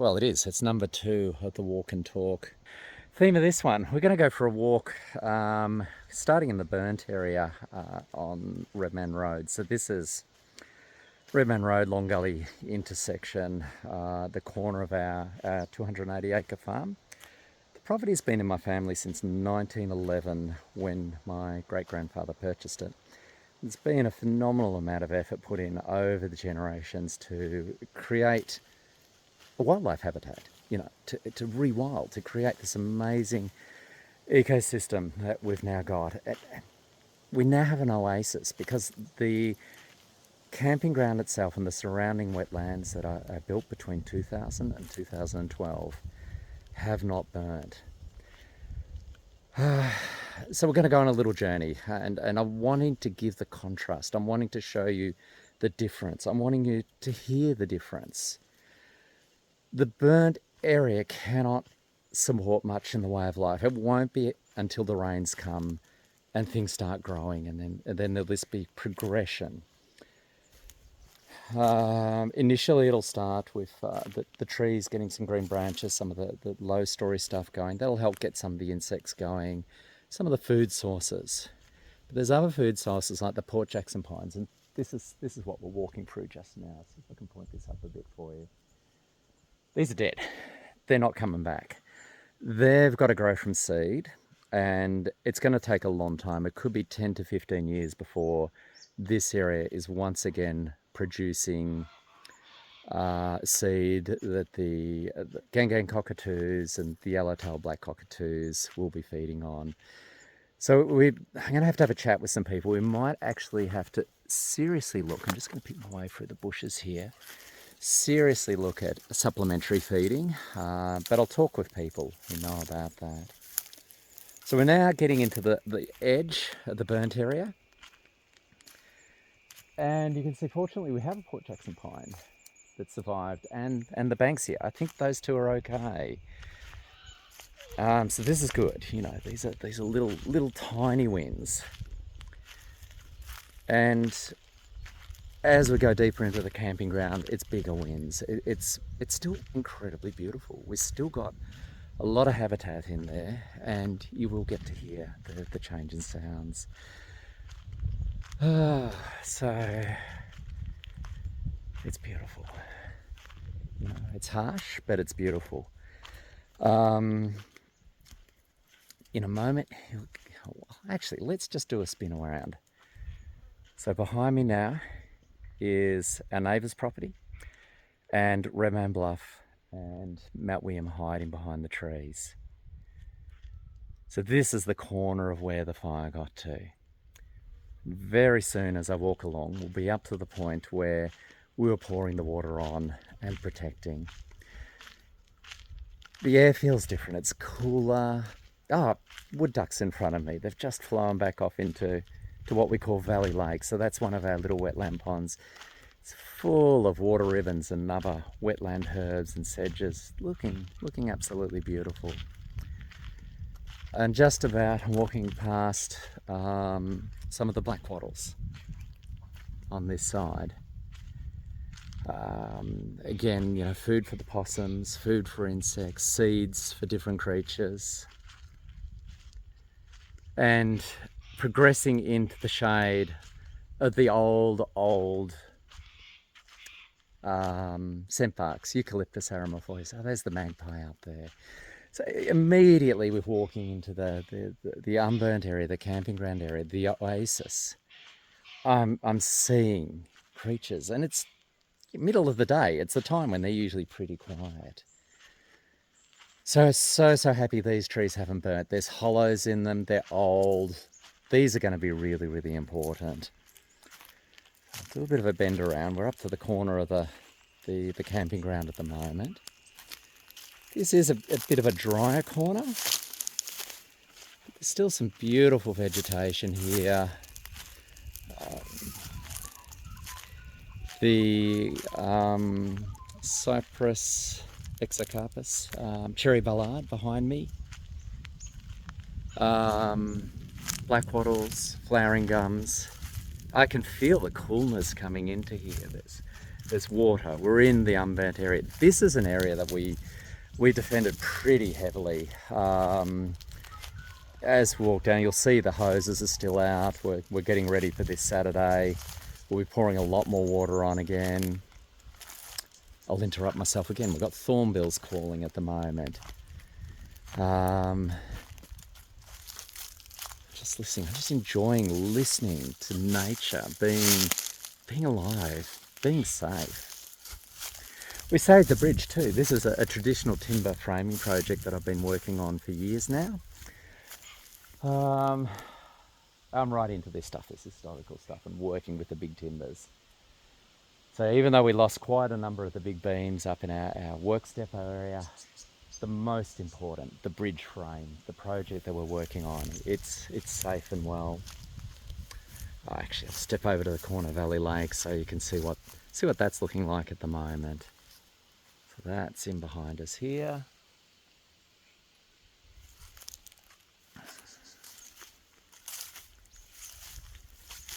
Well, it is. It's number 2 of the Walk and Talk. Theme of this one, we're going to go for a walk starting in the burnt area on Redman Road. So this is Redman Road, Long Gully intersection, the corner of our 280 acre farm. The property's been in my family since 1911 when my great-grandfather purchased it. There's been a phenomenal amount of effort put in over the generations to create a wildlife habitat, to rewild, to create this amazing ecosystem that we've now got. We now have an oasis because the camping ground itself and the surrounding wetlands that are built between 2000 and 2012 have not burnt. So we're going to go on a little journey, and I'm wanting to give the contrast. I'm wanting to show you the difference. I'm wanting you to hear the difference. The burnt area cannot support much in the way of life. It won't be until the rains come and things start growing, and then there'll just be progression. Initially it'll start with the trees getting some green branches, some of the low story stuff going. That'll help get some of the insects going, some of the food sources. But there's other food sources like the Port Jackson pines, and this is what we're walking through just now. See if I can point this up a bit for you. These are dead. They're not coming back. They've got to grow from seed, and it's going to take a long time. It could be 10 to 15 years before this area is once again producing seed that the gang cockatoos and the yellow-tailed black cockatoos will be feeding on. So I'm going to have a chat with some people. We might actually have to seriously look. I'm just going to pick my way through the bushes here. Seriously look at supplementary feeding, but I'll talk with people who know about that. So we're now getting into the edge of the burnt area, and you can see fortunately we have a Port Jackson pine that survived, and the Banksia. I think those two are okay. So this is good. These are little tiny wins, and as we go deeper into the camping ground, it's bigger wins. It's still incredibly beautiful. We've still got a lot of habitat in there, and you will get to hear the change in sounds. So it's beautiful. It's harsh, but it's beautiful. In a moment, actually, let's just do a spin around. So behind me now is our neighbour's property, and Redman Bluff and Mount William hiding behind the trees. So this is the corner of where the fire got to. Very soon as I walk along, we'll be up to the point where we were pouring the water on and protecting. The air feels different, it's cooler. Wood ducks in front of me. They've just flown back off into what we call Valley Lake. So that's one of our little wetland ponds. It's full of water ribbons and other wetland herbs and sedges, looking absolutely beautiful. And just about walking past some of the black wattles on this side. Again, food for the possums, food for insects, seeds for different creatures. And progressing into the shade of the old scentbarks, Eucalyptus aromafolia. Oh, there's the magpie up there. So immediately we're walking into the unburnt area, the camping ground area, the oasis. I'm seeing creatures, and it's middle of the day. It's the time when they're usually pretty quiet. So happy these trees haven't burnt. There's hollows in them. They're old. These are going to be really, really important. I'll do a bit of a bend around. We're up to the corner of the camping ground at the moment. This is a bit of a drier corner. There's still some beautiful vegetation here. The cypress exocarpus, cherry ballard behind me. Black wattles, flowering gums. I can feel the coolness coming into here. There's there's water, we're in the unburnt area. This is an area that we defended pretty heavily. As we walk down, you'll see the hoses are still out. We're getting ready for this Saturday. We'll be pouring a lot more water on again. I'll interrupt myself again. We've got thornbills calling at the moment. Just listening. I'm just enjoying listening to nature, being alive, being safe. We saved the bridge too. This is a traditional timber framing project that I've been working on for years now. I'm right into this stuff, this historical stuff, and working with the big timbers. So even though we lost quite a number of the big beams up in our work step area, the most important, the bridge frame, the project that we're working on, it's safe and well. Actually, I'll step over to the corner Valley Lake so you can see what that's looking like at the moment. So that's in behind us here.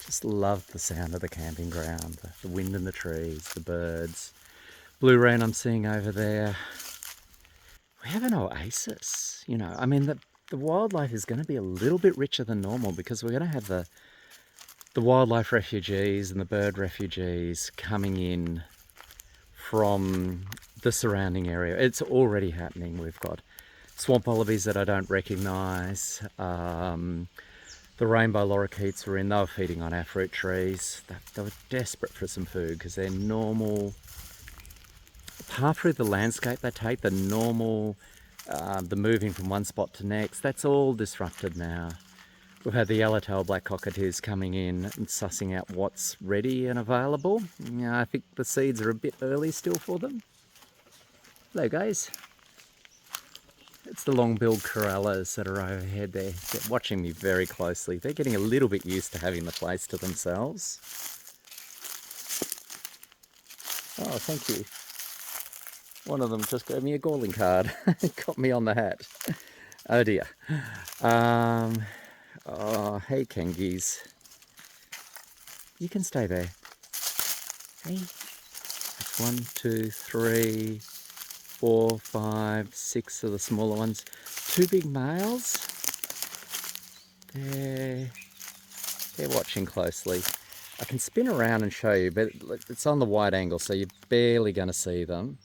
Just love the sound of the camping ground, the wind in the trees, the birds. Blue wren I'm seeing over there. We have an oasis, you know. I mean, the wildlife is going to be a little bit richer than normal because we're going to have the wildlife refugees and the bird refugees coming in from the surrounding area. It's already happening. We've got swamp wallabies that I don't recognise. The rainbow lorikeets were in. They were feeding on our fruit trees. They were desperate for some food because their normal path through the landscape they take, the normal, the moving from one spot to next, that's all disrupted now. We've had the yellowtail black cockatoos coming in and sussing out what's ready and available. Yeah, I think the seeds are a bit early still for them. Hello guys. It's the long-billed corellas that are overhead there. They're watching me very closely. They're getting a little bit used to having the place to themselves. Oh, thank you. One of them just gave me a calling card. Got me on the hat. Oh dear. Oh, hey Kengies. You can stay there. Hey. That's 1, 2, 3, 4, 5, 6 of the smaller ones. 2 big males. They're watching closely. I can spin around and show you, but it's on the wide angle, so you're barely going to see them.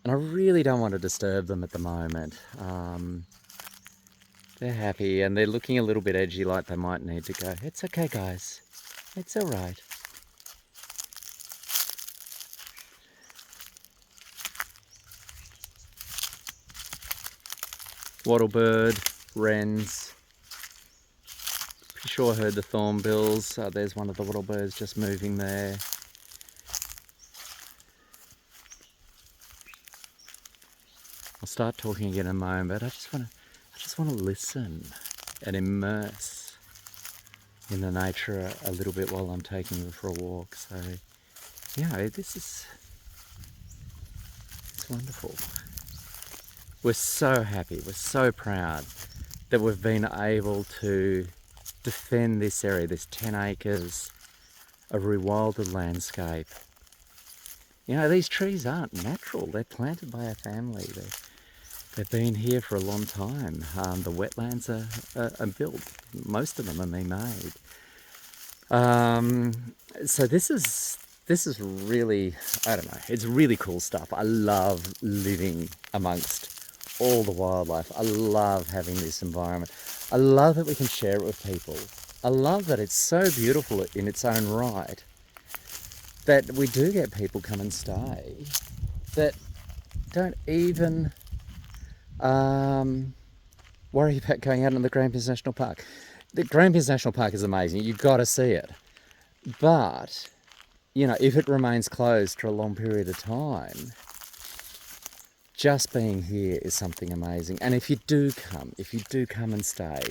And I really don't want to disturb them at the moment. They're happy and they're looking a little bit edgy, like they might need to go. It's okay, guys. It's all right. Wattlebird, wrens. Pretty sure I heard the thornbills. There's one of the wattlebirds just moving there. I'll start talking again in a moment, but I just want to listen and immerse in the nature a little bit while I'm taking you for a walk. So, yeah, it's wonderful. We're so happy, we're so proud that we've been able to defend this area, this 10 acres of rewilded landscape. You know, these trees aren't natural, they're planted by our family. They've been here for a long time. The wetlands are built. Most of them are being made. So this is really, I don't know, it's really cool stuff. I love living amongst all the wildlife. I love having this environment. I love that we can share it with people. I love that it's so beautiful in its own right that we do get people come and stay that don't even worry about going out in the Grampians National Park. The Grampians National Park is amazing. You've got to see it. But, you know, if it remains closed for a long period of time, just being here is something amazing. And if you do come and stay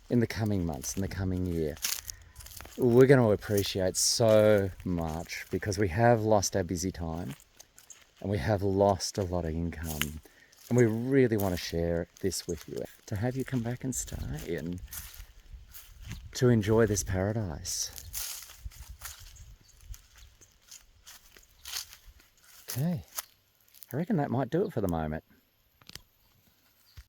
in the coming months, in the coming year, we're going to appreciate so much because we have lost our busy time and we have lost a lot of income. And we really want to share this with you, to have you come back and stay and to enjoy this paradise. Okay, I reckon that might do it for the moment.